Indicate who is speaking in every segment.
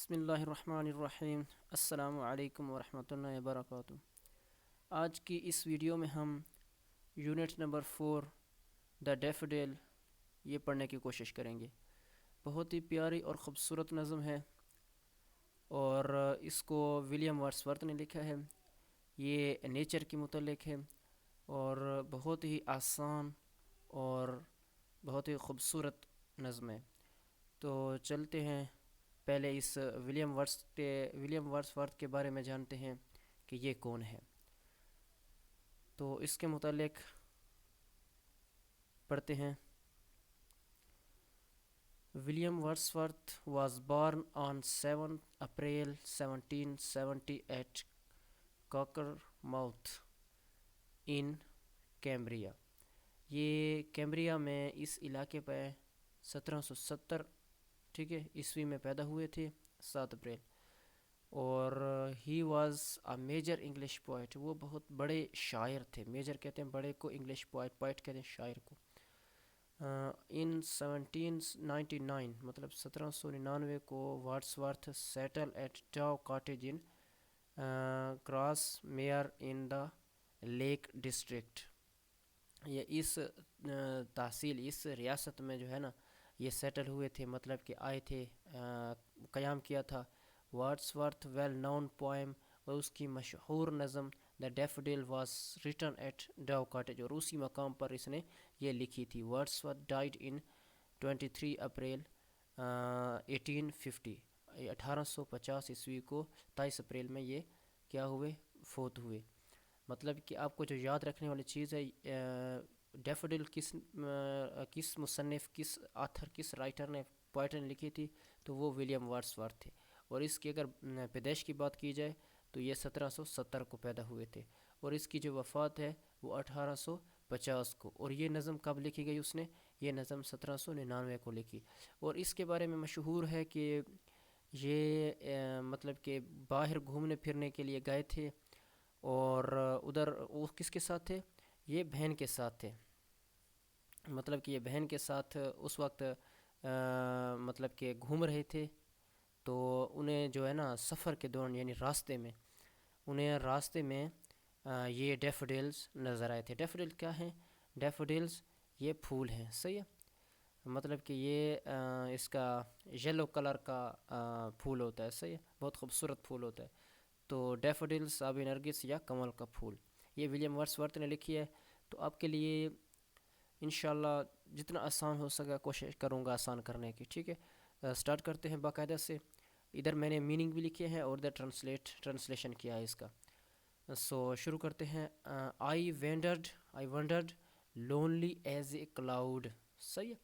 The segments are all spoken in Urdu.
Speaker 1: بسم اللہ الرحمن الرحیم۔ السلام علیکم ورحمۃ اللہ وبرکاتہ۔ آج کی اس ویڈیو میں ہم یونٹ نمبر 4 دا ڈیفوڈیل یہ پڑھنے کی کوشش کریں گے۔ بہت ہی پیاری اور خوبصورت نظم ہے اور اس کو ولیم ورڈسورتھ نے لکھا ہے۔ یہ نیچر کے متعلق ہے اور بہت ہی آسان اور بہت ہی خوبصورت نظم ہے۔ تو چلتے ہیں، پہلے اس ولیم ورڈسورتھ کے بارے میں جانتے ہیں کہ یہ کون ہے۔ تو اس کے متعلق پڑھتے ہیں۔ William Wordsworth was born on 7 April 1770 at Cockermouth in Cumbria. یہ کیمبریا میں اس علاقے پہ 1770 عیسوی میں پیدا ہوئے تھے، 7 اپریل۔ اور he was a major English poet, وہ بہت بڑے شاعر تھے۔ میجر کہتے ہیں بڑے کو، انگلش پوئٹ کہتے ہیں شاعر کو۔ ان 1799 مطلب 1799 کو Wordsworth settle at Dove cottage in Grasmere in the Lake District. یہ اس تحصیل، اس ریاست میں جو ہے نا، یہ سیٹل ہوئے تھے، مطلب کہ آئے تھے، قیام کیا تھا۔ ورڈسورتھ ویل نون پوئم، اور اس کی مشہور نظم دا ڈیفوڈیل واز ریٹن ایٹ ڈاؤ کاٹیج، اور اسی مقام پر اس نے یہ لکھی تھی۔ ورڈسورتھ ڈائڈ ان 23 اپریل 1850، 1850 عیسوی کو 23 اپریل میں یہ کیا ہوئے، فوت ہوئے۔ مطلب کہ آپ کو جو یاد رکھنے والی چیز ہے، ڈیفوڈیل کس مصنف، کس آتھر، کس رائٹر نے، پوئٹر نے لکھی تھی، تو وہ ولیم ورڈسورتھ تھے۔ اور اس کی اگر پیدائش کی بات کی جائے تو یہ 1770 کو پیدا ہوئے تھے، اور اس کی جو وفات ہے وہ 1850 کو۔ اور یہ نظم کب لکھی گئی اس نے؟ یہ نظم 1799 کو لکھی۔ اور اس کے بارے میں مشہور ہے کہ یہ مطلب کہ باہر گھومنے پھرنے کے لیے گئے تھے، اور ادھر وہ کس کے ساتھ تھے؟ یہ بہن کے ساتھ تھے۔ مطلب کہ یہ بہن کے ساتھ اس وقت مطلب کہ گھوم رہے تھے، تو انہیں جو ہے نا سفر کے دوران، یعنی راستے میں، انہیں راستے میں یہ ڈیفوڈیلز نظر آئے تھے۔ ڈیفوڈیل کیا ہیں؟ ڈیفوڈیلز یہ پھول ہیں، صحیح ہے۔ مطلب کہ یہ اس کا یلو کلر کا پھول ہوتا ہے، صحیح ہے، بہت خوبصورت پھول ہوتا ہے۔ تو ڈیفوڈیلز آبی نرگس یا کمل کا پھول، یہ ولیم ورڈسورتھ نے لکھی ہے۔ تو آپ کے لیے انشاءاللہ جتنا آسان ہو سکا کوشش کروں گا آسان کرنے کی، ٹھیک ہے۔ سٹارٹ کرتے ہیں باقاعدہ سے۔ ادھر میں نے میننگ بھی لکھے ہیں اور ادھر ٹرانسلیشن کیا ہے اس کا۔ سو شروع کرتے ہیں۔ I wandered lonely as a cloud, صحیح ہے۔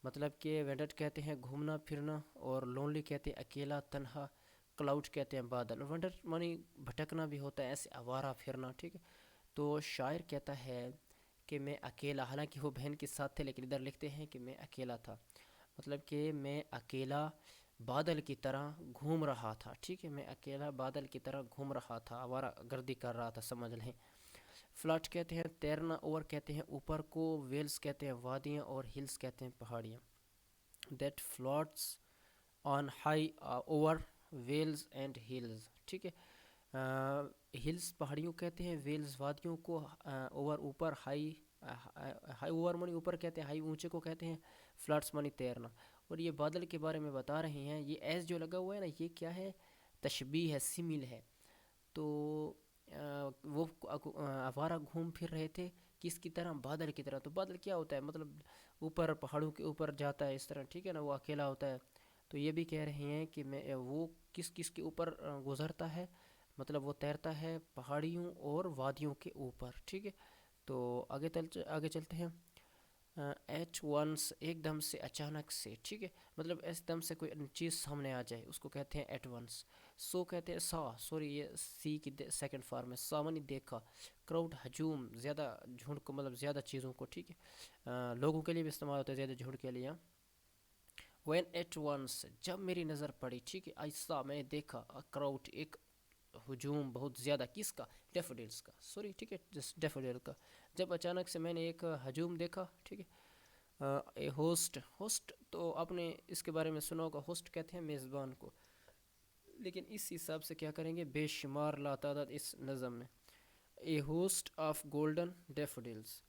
Speaker 1: مطلب کہ وینڈرڈ کہتے ہیں گھومنا پھرنا، اور لونلی کہتے ہیں اکیلا تنہا، کلاؤڈ کہتے ہیں بادل۔ ونڈر مانی بھٹکنا بھی ہوتا ہے، ایسے آوارہ پھرنا، ٹھیک ہے۔ تو شاعر کہتا ہے کہ میں اکیلا، حالانکہ وہ بہن کے ساتھ تھے، لیکن ادھر لکھتے ہیں کہ میں اکیلا تھا، مطلب کہ میں اکیلا بادل کی طرح گھوم رہا تھا، ٹھیک ہے، میں اکیلا بادل کی طرح گھوم رہا تھا، آوارہ گردی کر رہا تھا، سمجھ لیں۔ فلاٹ کہتے ہیں تیرنا، اوور کہتے ہیں اوپر کو، ویلز کہتے ہیں وادیاں، اور ہلز کہتے ہیں پہاڑیاں۔ That floats on high over vales and hills, ٹھیک ہے۔ ہلز پہاڑیوں کہتے ہیں، ویلز وادیوں کو، اوور اوپر، ہائی اوور منی اوپر کہتے ہیں، ہائی اونچے کو کہتے ہیں، فلٹس منی تیرنا۔ اور یہ بادل کے بارے میں بتا رہے ہیں، یہ ایس جو لگا ہوا ہے نا، یہ کیا ہے؟ تشبیہ ہے، سمل ہے۔ تو وہ آوارہ گھوم پھر رہے تھے، کس کی طرح؟ بادل کی طرح۔ تو بادل کیا ہوتا ہے؟ مطلب اوپر پہاڑوں کے اوپر جاتا ہے اس طرح، ٹھیک ہے نا، وہ اکیلا ہوتا ہے۔ تو یہ بھی کہہ رہے ہیں کہ میں وہ کس کے اوپر گزرتا ہے، مطلب وہ تیرتا ہے پہاڑیوں اور وادیوں کے اوپر، ٹھیک ہے۔ تو آگے چلتے ہیں۔ ایٹ ونس، ایک دم سے، اچانک سے، ٹھیک ہے، مطلب ایک دم سے کوئی چیز سامنے آ جائے، اس کو کہتے ہیں ایٹ ونس۔ سو کہتے ہیں سوری، یہ سی کی سیکنڈ فارم ہے، سا منی دیکھا، کراؤڈ ہجوم، زیادہ جھنڈ کو، مطلب زیادہ چیزوں کو، ٹھیک ہے، لوگوں کے لیے بھی استعمال ہوتا ہے زیادہ جھنڈ کے لیے۔ وین ایٹ ونس، جب میری نظر پڑی، ٹھیک ہے، آئی سا، میں نے دیکھا، کراؤڈ، ایک ہجوم، بہت زیادہ، کس کا؟ ڈیفوڈیلز کا، سوری، ٹھیک ہے، ڈیفوڈیل کا۔ جب اچانک سے میں نے ایک ہجوم دیکھا، ٹھیک ہے۔ اے ہوسٹ تو آپ نے اس کے بارے میں سنا ہوگا، ہوسٹ کہتے ہیں میزبان کو۔ لیکن اس حساب سے کیا کریں گے، بے شمار لاتعداد اس نظم میں. اے ہوسٹ آف گولڈن ڈیفوڈلز،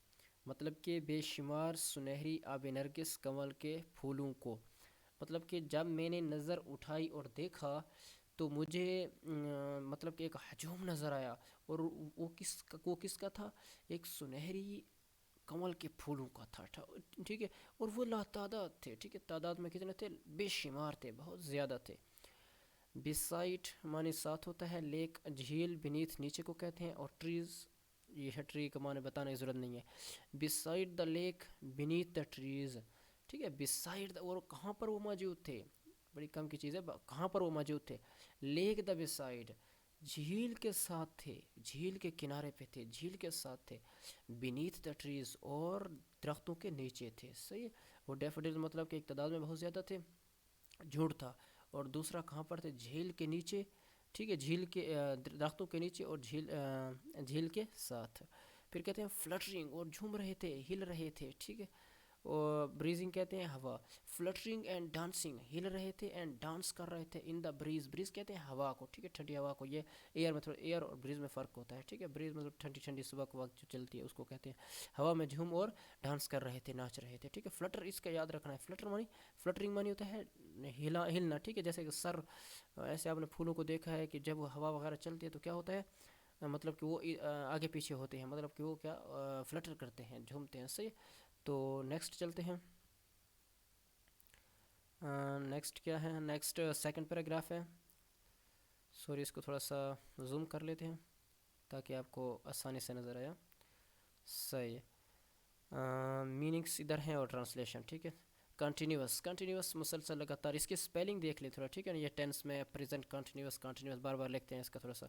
Speaker 1: مطلب کہ بے شمار سنہری آب نرگس کمل کے پھولوں کو. مطلب کہ جب میں نے نظر اٹھائی اور دیکھا تو مجھے مطلب کہ ایک ہجوم نظر آیا، اور وہ کس کا تھا، ایک سنہری کمل کے پھولوں کا تھا. ٹھیک ہے، اور وہ لاتعداد تھے. ٹھیک ہے، تعداد میں کتنے تھے، بے شمار تھے، بہت زیادہ تھے. بسائٹ معنی ساتھ ہوتا ہے، لیک جھیل، بینیتھ نیچے کو کہتے ہیں، اور ٹریز یہ ہے ٹری کا معنی بتانے کی ضرورت نہیں ہے. Beside the lake, beneath the trees. ٹھیک ہے، بسائڈ اور کہاں پر وہ موجود تھے، بڑی کم کی چیز ہے، کہاں پر وہ موجود تھے. لیک دا بسائڈ، جھیل کے ساتھ تھے، جھیل کے کنارے پہ تھے، جھیل کے ساتھ تھے. بینیتھ دا ٹریز، اور درختوں کے نیچے تھے. صحیح. وہ ڈیفوڈلز مطلب کہ ایک تعداد میں بہت زیادہ تھے، جھوٹ تھا. اور دوسرا کہاں پر تھے، جھیل کے نیچے. ٹھیک ہے، جھیل کے درختوں کے نیچے، اور جھیل کے ساتھ. پھر کہتے ہیں فلٹرنگ، اور جھوم رہے تھے، ہل رہے تھے. ٹھیک ہے، اور بریزنگ کہتے ہیں ہوا. فلٹرنگ اینڈ ڈانسنگ، ہل رہے تھے اینڈ ڈانس کر رہے تھے ان دا بریز. بریز کہتے ہیں ہوا کو. ٹھیک ہے، ٹھنڈی ہوا کو. یہ ایئر میں تھوڑا، ایئر اور بریز میں فرق ہوتا ہے. ٹھیک ہے، بریز مطلب ٹھنڈی ٹھنڈی صبح کے وقت جو چلتی ہے اس کو کہتے ہیں. ہوا میں جھوم اور ڈانس کر رہے تھے، ناچ رہے تھے. ٹھیک ہے، فلٹر اس کا یاد رکھنا ہے. فلٹرنگ مانی ہوتا ہے ہلنا. ٹھیک ہے، جیسے کہ سر، ایسے آپ نے پھولوں کو دیکھا ہے کہ جب وہ ہوا وغیرہ چلتی ہے تو کیا ہوتا ہے، مطلب کہ وہ آگے پیچھے ہوتے ہیں، مطلب کہ وہ کیا فلٹر کرتے ہیں، جھومتے ہیں. صحیح. تو نیکسٹ چلتے ہیں. نیکسٹ کیا ہے، نیکسٹ سیکنڈ پیراگراف ہے. سوری، اس کو تھوڑا سا زوم کر لیتے ہیں تاکہ آپ کو آسانی سے نظر آیا. صحیح. میننگس ادھر ہیں اور ٹرانسلیشن. ٹھیک ہے. کنٹینیوس، کنٹینیوس مسلسل، لگاتار. اس کی اسپیلنگ دیکھ لیں تھوڑا. ٹھیک ہے نا، یہ ٹینس میں پریزنٹ کنٹینیوس، کنٹینیوس بار بار لکھتے ہیں، اس کا تھوڑا سا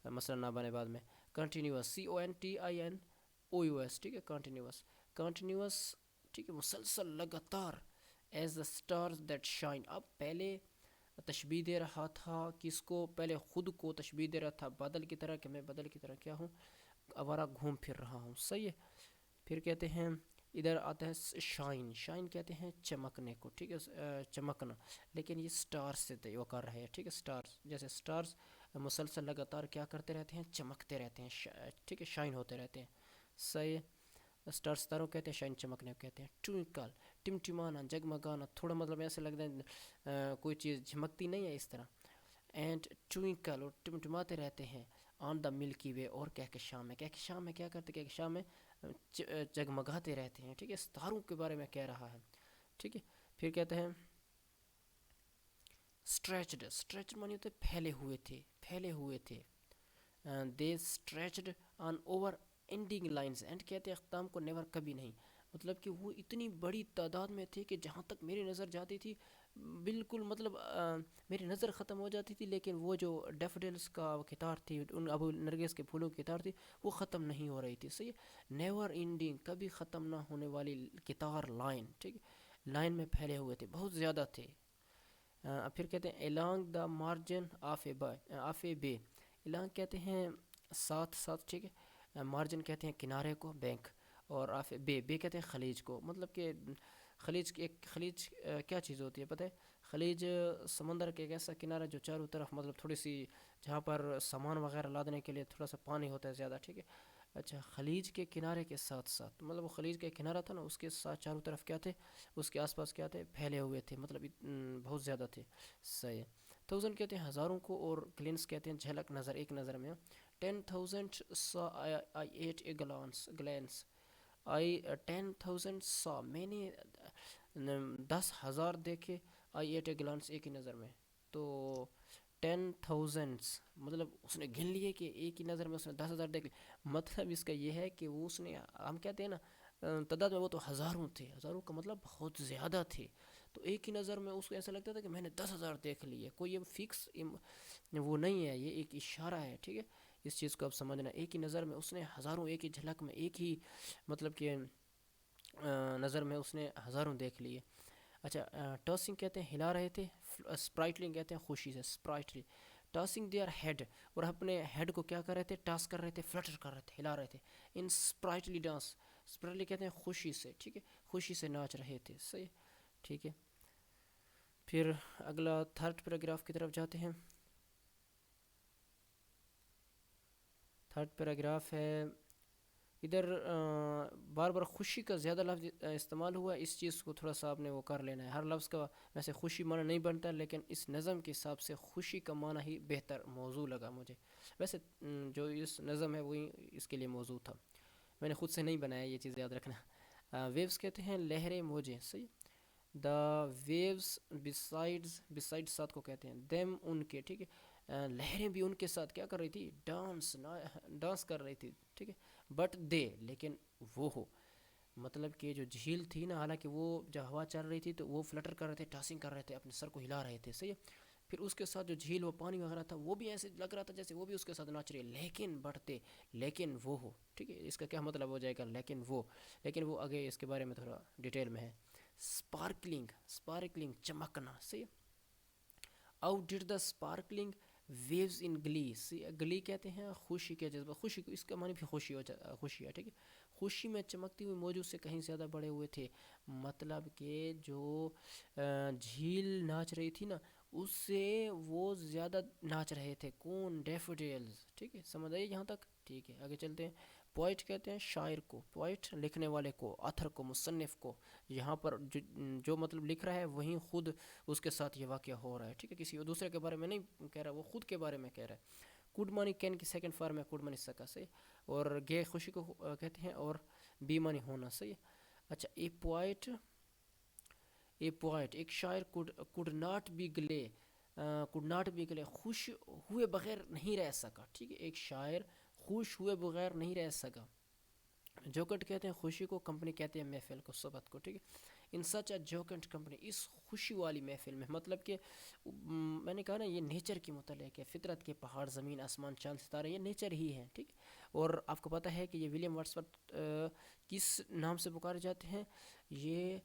Speaker 1: مسئلہ نہ بنے بعد میں. Continuous, CONTINOUS. ٹھیک ہے، کنٹینیوس. کنٹینیوس، ٹھیک ہے، مسلسل، لگاتار. As the stars that shine. اب پہلے تشبیہ دے رہا تھا کس کو، پہلے خود کو تشبیہ دے رہا تھا بادل کی طرح، کہ میں بادل کی طرح کیا ہوں، آوارہ گھوم پھر رہا ہوں. صحیح ہے. پھر کہتے ہیں ادھر آتا ہے شائن. شائن کہتے ہیں چمکنے کو. ٹھیک ہے، چمکنا. لیکن یہ سٹار سے وہ کر رہے ہیں. ٹھیک ہے، سٹارز، جیسے سٹارز مسلسل لگاتار کیا کرتے رہتے ہیں، چمکتے رہتے ہیں. ٹھیک ہے، شائن ہوتے رہتے ہیں. صحیح. سٹار ستاروں کہتے ہیں، شائن چمکنے کو کہتے ہیں. ٹوئنکل، ٹمٹمانا، جگمگانا. تھوڑا مطلب ایسے لگتا ہے کوئی چیز جھمکتی نہیں ہے اس طرح. اینڈ ٹوئنکل، اور ٹمٹماتے رہتے ہیں. آن دا ملکی وے، اور کہکشاں میں. کہکشاں میں کیا کرتے ہیں، کہکشاں میں جگمگاتے رہتے ہیں. ٹھیک ہے، ستاروں کے بارے میں کہہ رہا ہے. ٹھیک ہے. پھر کہتے ہیں اسٹریچڈ. اسٹریچڈ مانی ہوتے پھیلے ہوئے تھے، پھیلے ہوئے تھے. They stretched on over ending lines. End کہتے ہیں اختتام کو، نیور کبھی نہیں. مطلب کہ وہ اتنی بڑی تعداد میں تھے کہ جہاں تک میری نظر جاتی تھی بالکل، مطلب میری نظر ختم ہو جاتی تھی، لیکن وہ جو ڈیفوڈلز کا قطار تھی، ان ابو نرگس کے پھولوں کی قطار تھی، وہ ختم نہیں ہو رہی تھی. صحیح. نیور اینڈنگ، کبھی ختم نہ ہونے والی قطار، لائن. ٹھیک ہے، لائن میں پھیلے ہوئے تھے، بہت زیادہ تھے. پھر کہتے ہیں along the margin of a bay. along کہتے ہیں ساتھ ساتھ. ٹھیک ہے، مارجن کہتے ہیں کنارے کو، بینک. اور آف بے کہتے ہیں خلیج کو. مطلب کہ خلیج کی ایک خلیج کیا چیز ہوتی ہے پتہ ہے، خلیج سمندر کے ایک ایسا کنارہ جو چاروں طرف مطلب تھوڑی سی، جہاں پر سامان وغیرہ لادنے کے لیے تھوڑا سا پانی ہوتا ہے زیادہ. ٹھیک ہے. اچھا، خلیج کے کنارے کے ساتھ ساتھ، مطلب وہ خلیج کا کنارہ تھا نا، اس کے ساتھ چاروں طرف کیا تھے، اس کے آس پاس کیا تھے، پھیلے ہوئے تھے، مطلب بہت زیادہ تھے. صحیح. 1000 کہتے ہیں ہزاروں کو، اور گلنس کہتے ہیں جھلک، نظر، ایک نظر میں. 10,000 saw I ate a glance. 10,000 saw، میں نے 10,000 دیکھے. I ate a glance، ایک ہی نظر میں. تو 10,000 مطلب اس نے گن لیے کہ ایک ہی نظر میں اس نے 10,000 دیکھ لیے. مطلب اس کا یہ ہے کہ وہ اس نے، ہم کہتے ہیں نا تعداد میں وہ تو ہزاروں تھے، ہزاروں کا مطلب بہت زیادہ تھے. تو ایک ہی نظر میں اس کو ایسا لگتا تھا کہ میں نے 10,000 دیکھ لیے. کوئی یہ فکس وہ نہیں ہے، یہ ایک اشارہ ہے. ٹھیک ہے، اس چیز کو اب سمجھنا. ایک ہی نظر میں اس نے ہزاروں، ایک ہی جھلک میں، ایک ہی مطلب کہ نظر میں اس نے ہزاروں دیکھ لیے. اچھا، ٹاسنگ کہتے ہیں ہلا رہے تھے. اسپرائٹلنگ کہتے ہیں خوشی سے، اسپرائٹلی. ٹاسنگ دیئر ہیڈ، اور اپنے ہیڈ کو کیا کر رہے تھے، ٹاس کر رہے تھے، فلٹر کر رہے تھے، ہلا رہے تھے. ان اسپرائٹلی ڈانس. اسپرائٹلی کہتے ہیں خوشی سے. ٹھیک ہے، خوشی سے ناچ رہے تھے. صحیح. ٹھیک ہے. پھر اگلا تھرڈ پیراگراف کی طرف جاتے ہیں. تھرڈ پیراگراف ہے، ادھر بار بار خوشی کا زیادہ لفظ استعمال ہوا ہے، اس چیز کو تھوڑا سا آپ نے وہ کر لینا ہے. ہر لفظ کا ویسے خوشی معنی نہیں بنتا، لیکن اس نظم کے حساب سے خوشی کا معنی ہی بہتر موضوع لگا مجھے. ویسے جو اس نظم ہے وہی اس کے لیے موضوع تھا، میں نے خود سے نہیں بنایا، یہ چیز یاد رکھنا. ویوز کہتے ہیں لہریں موجیں، صحیح. دا ویوز بسائڈ ساتھ کو کہتے ہیں، دیم ان کے، ٹھیک ہے. لہریں بھی ان کے ساتھ کیا کر رہی تھی، ڈانس کر رہی تھی، ٹھیک ہے. بٹ دے، لیکن وہ ہو، مطلب کہ جو جھیل تھی نا، حالانکہ وہ جب ہوا چل رہی تھی تو وہ فلٹر کر رہے تھے، ٹاسنگ کر رہے تھے، اپنے سر کو ہلا رہے تھے، صحیح ہے. پھر اس کے ساتھ جو جھیل وہ پانی وغیرہ تھا وہ بھی ایسے لگ رہا تھا جیسے وہ بھی اس کے ساتھ ناچ رہی ہے، لیکن بڑھتے، لیکن وہ ہو، ٹھیک ہے. اس کا کیا مطلب ہو جائے گا، لیکن وہ آگے اس کے بارے میں تھوڑا ڈیٹیل میں ہے. اسپارکلنگ چمکنا، صحیح. Outdid the sparkling waves in glee, glee کہتے ہیں خوشی کے جذبہ، خوشی کو، اس کا معنی بھی خوشی ہے، ٹھیک ہے. خوشی میں چمکتی ہوئی موجود سے کہیں زیادہ بڑے ہوئے تھے، مطلب کہ جو جھیل ناچ رہی تھی نا، اس سے وہ زیادہ ناچ رہے تھے. کون، ڈیفوڈیلز، ٹھیک ہے. سمجھ آئیے یہاں تک، ٹھیک ہے. آگے چلتے ہیں. پوائٹ کہتے ہیں شاعر کو، پوائٹ لکھنے والے کو، آتھر کو، مصنف کو. یہاں پر جو مطلب لکھ رہا ہے وہیں خود اس کے ساتھ یہ واقعہ ہو رہا ہے، ٹھیک ہے. کسی دوسرے کے بارے میں نہیں کہہ رہا، وہ خود کے بارے میں کہہ رہا ہے. کوڈ مانی کین کی سیکنڈ فارم ہے کوڈ مانی سکا سے، اور گے خوشی کو کہتے ہیں، اور بی مانی ہونا، صحیح. اچھا، اے پوائٹ ایک شاعر کوڈ ناٹ بی گلے خوش ہوئے بغیر نہیں رہ سکا، ٹھیک ہے. ایک شاعر خوش ہوئے بغیر نہیں رہ سکا. جوکٹ کہتے ہیں خوشی کو، کمپنی کہتے ہیں محفل کو، صحبت کو، ٹھیک ہے. ان سچ اے جوکنٹ کمپنی، اس خوشی والی محفل میں، مطلب کہ میں نے کہا نا یہ نیچر کی متعلق ہے، فطرت کے پہاڑ، زمین، آسمان، چاند، ستارے، یہ نیچر ہی ہے، ٹھیک ہے. اور آپ کو پتہ ہے کہ یہ ولیم ورڈسورتھ کس نام سے پکارے جاتے ہیں، یہ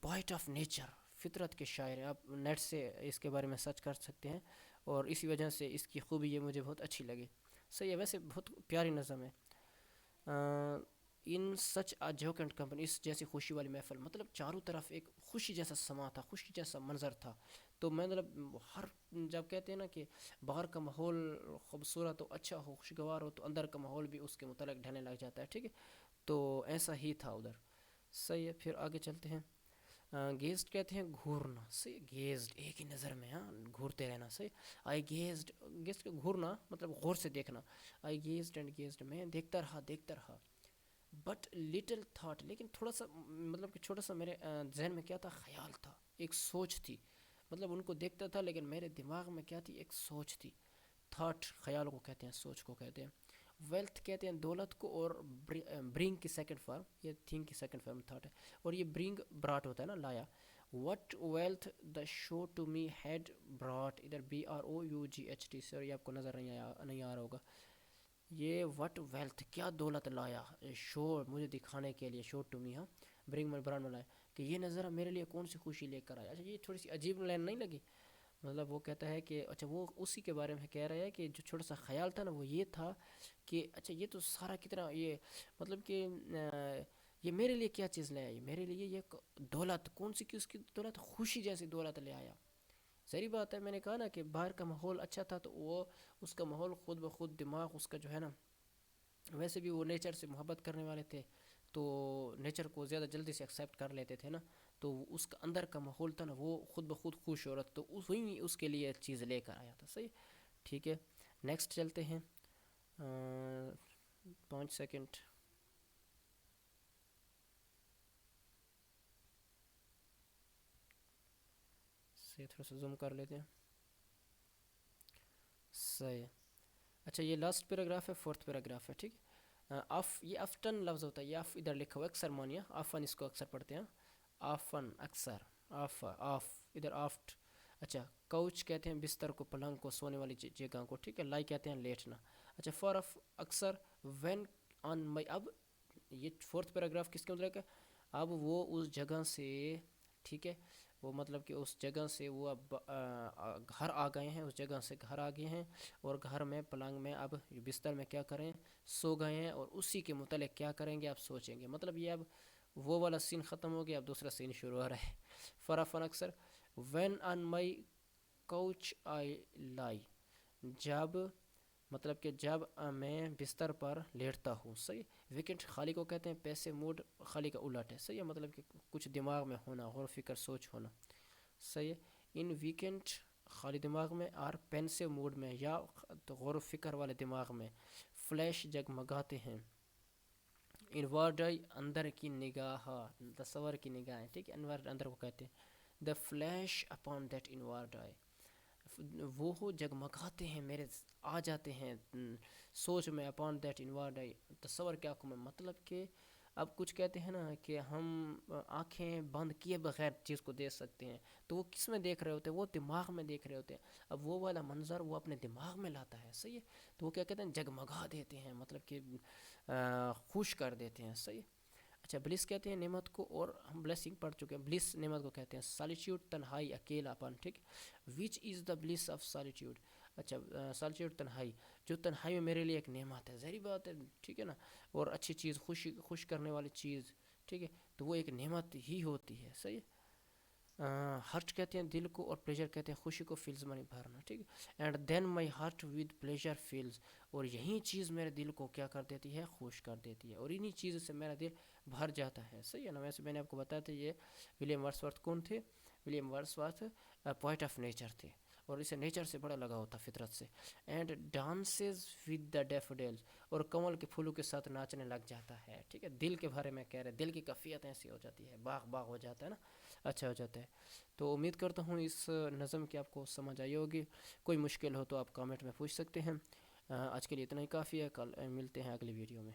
Speaker 1: پوائٹ آف نیچر، فطرت کے شاعر ہیں. آپ نیٹ سے اس کے بارے میں سرچ کر سکتے ہیں، اور اسی وجہ سے اس کی خوبی یہ مجھے بہت اچھی لگی. صحیح ہے، ویسے بہت پیاری نظم ہے. ان سچ آ جوکنٹ کمپنی، اس جیسی خوشی والی محفل، مطلب چاروں طرف ایک خوشی جیسا سما تھا، خوشی جیسا منظر تھا. تو میں مطلب ہر، جب کہتے ہیں نا کہ باہر کا ماحول خوبصورت ہو، اچھا ہو، خوشگوار ہو، تو اندر کا ماحول بھی اس کے متعلق ڈھلنے لگ جاتا ہے، ٹھیک ہے. تو ایسا ہی تھا ادھر. صحیح ہے. پھر آگے چلتے ہیں. گیزڈ کہتے ہیں گھورنا، صحیح. گیزڈ ایک ہی نظر میں، ہاں، گھورتے رہنا، صحیح. گیزڈ کا گھورنا مطلب غور سے دیکھنا. آئی گیزڈ اینڈ گیزڈ، میں دیکھتا رہا. بٹ لٹل تھاٹ، لیکن تھوڑا سا، مطلب کہ چھوٹا سا میرے ذہن میں کیا تھا، خیال تھا، ایک سوچ تھی. مطلب ان کو دیکھتا تھا لیکن میرے دماغ میں کیا تھی، ایک سوچ تھی. تھاٹ خیال کو کہتے ہیں، سوچ کو کہتے ہیں. ویلتھ کہتے ہیں دولت کو، اور برنگ کی سیکنڈ فارم، یہ تھنگ کی سیکنڈ فارم تھاٹ ہے، اور یہ برنگ براٹ ہوتا ہے نا، لایا. What wealth the show to me had brought, ادھر BROUGHT سے، اور یہ آپ کو نظر نہیں آ رہا ہوگا. یہ وٹ ویلتھ کیا دولت لایا، شو مجھے دکھانے کے لیے، شو ٹو می، ہاں، برنگ میں بران میں لایا، کہ یہ نظر میرے لیے کون سی خوشی لے کر آیا. اچھا، یہ تھوڑی سی عجیب لائن نہیں لگی؟ مطلب وہ کہتا ہے کہ اچھا، وہ اسی کے بارے میں کہہ رہا ہے کہ جو چھوٹا سا خیال تھا نا، وہ یہ تھا کہ اچھا یہ تو سارا کتنا، یہ مطلب کہ یہ میرے لیے کیا چیز لے آیا، یہ میرے لیے یہ دولت کون سی، کی اس کی دولت، خوشی جیسی دولت لے آیا. ظاہری بات ہے، میں نے کہا نا کہ باہر کا ماحول اچھا تھا، تو وہ اس کا ماحول خود بخود دماغ اس کا جو ہے نا، ویسے بھی وہ نیچر سے محبت کرنے والے تھے، تو نیچر کو زیادہ جلدی سے ایکسیپٹ کر لیتے تھے نا. تو اس کا اندر کا ماحول تھا نا، وہ خود بخود خوش ہو رہا تھا، تو وہی اس کے لیے چیز لے کر آیا تھا. صحیح، ٹھیک ہے. نیکسٹ چلتے ہیں. 5 سیکنڈ سے تھوڑا سا زوم کر لیتے ہیں. صحیح. اچھا، یہ لاسٹ پیراگراف ہے، فورتھ پیراگراف ہے، ٹھیک ہے. یہ آفٹن لفظ ہوتا ہے، یہ ادھر لکھا ہوا اکثر مانیہ، آفن اس کو اکثر پڑھتے ہیں، آفن اکثر، آف ادھر آفٹ. اچھا، کوچ کہتے ہیں بستر کو، پلنگ کو، سونے والی جگہ کو، ٹھیک ہے. لائی کہتے ہیں لیٹنا. اچھا، فار آف اکثر، وین آن مائی، اب یہ فورتھ پیراگراف کس کے متعلق ہے، اب وہ اس جگہ سے، ٹھیک ہے، وہ مطلب کہ اس جگہ سے وہ اب گھر آ گئے ہیں، اس جگہ سے گھر آ گئے ہیں، اور گھر میں پلنگ میں، اب بستر میں کیا کریں، سو گئے ہیں، اور اسی کے متعلق کیا کریں گے، آپ سوچیں گے. مطلب یہ اب وہ والا سین ختم ہو گیا، اب دوسرا سین شروع ہو رہا ہے. فرافن اکثر، وین آن مائی کوچ آئی لائی، جب مطلب کہ جب میں بستر پر لیٹتا ہوں. صحیح. ویکنڈ خالی کو کہتے ہیں پیسے موڈ خالی کا الٹ ہے. صحیح ہے. مطلب کہ کچھ دماغ میں ہونا، غور و فکر سوچ ہونا. صحیح ہے. ان ویکنڈ خالی دماغ میں اور پینسو موڈ میں یا غور و فکر والے دماغ میں فلیش جگمگاتے ہیں. انورڈ اندر کی نگاہ، تصور کی نگاہیں. ٹھیک ہے. انورڈ اندر کو کہتے ہیں. دا فلیش اپون دیٹ انورڈ آئی، وہ جگمگاتے ہیں میرے، آ جاتے ہیں سوچ میں. اپون دیٹ انورڈ آئی، تصور کی آنکھوں میں. مطلب کہ اب کچھ کہتے ہیں نا کہ ہم آنکھیں بند کیے بغیر چیز کو دیکھ سکتے ہیں، تو وہ کس میں دیکھ رہے ہوتے ہیں؟ وہ دماغ میں دیکھ رہے ہوتے ہیں. اب وہ والا منظر وہ اپنے دماغ میں لاتا ہے. صحیح ہے. تو وہ کیا کہتے ہیں؟ جگمگا دیتے ہیں، مطلب کہ خوش کر دیتے ہیں. صحیح. اچھا، بلس کہتے ہیں نعمت کو، اور ہم بلیسنگ پڑھ چکے ہیں. بلس نعمت کو کہتے ہیں. سالیٹیوڈ تنہائی، اکیلا پن. ٹھیک. وچ از دا بلس آف سالیٹیوڈ. اچھا، سالیٹیوڈ تنہائی، جو تنہائی میں میرے لیے ایک نعمت ہے. ظاہری بات ہے. ٹھیک ہے نا. اور اچھی چیز، خوش کرنے والی چیز. ٹھیک ہے. تو وہ ایک نعمت ہی ہوتی ہے. صحیح. ہرٹ کہتے ہیں دل کو، اور پلیجر کہتے ہیں خوشی کو. فیلز منی بھرنا. ٹھیک ہے. And then my heart with pleasure fills, اور یہی چیز میرے دل کو کیا کر دیتی ہے؟ خوش کر دیتی ہے، اور انہی چیزوں سے میرا دل بھر جاتا ہے. صحیح ہے نا. ویسے میں نے آپ کو بتایا تھا یہ ولیم ورڈسورتھ کون تھے؟ ولیم ورڈسورتھ پوئٹ آف نیچر تھے، اور اسے نیچر سے بڑا لگاؤ تھا، فطرت سے. اینڈ ڈانسز ود دا ڈیفوڈیلز، اور کنول کے پھولوں کے ساتھ ناچنے لگ جاتا ہے. ٹھیک ہے. دل کے بارے میں کہہ رہے ہیں، دل کی کیفیت ایسی ہو جاتی ہے، باغ باغ ہو جاتا ہے نا، اچھا ہو جاتا ہے. تو امید کرتا ہوں اس نظم کی آپ کو سمجھ آئی ہوگی. کوئی مشکل ہو تو آپ کامنٹ میں پوچھ سکتے ہیں. آج کے لیے اتنا ہی کافی ہے. کل ملتے ہیں اگلی ویڈیو میں.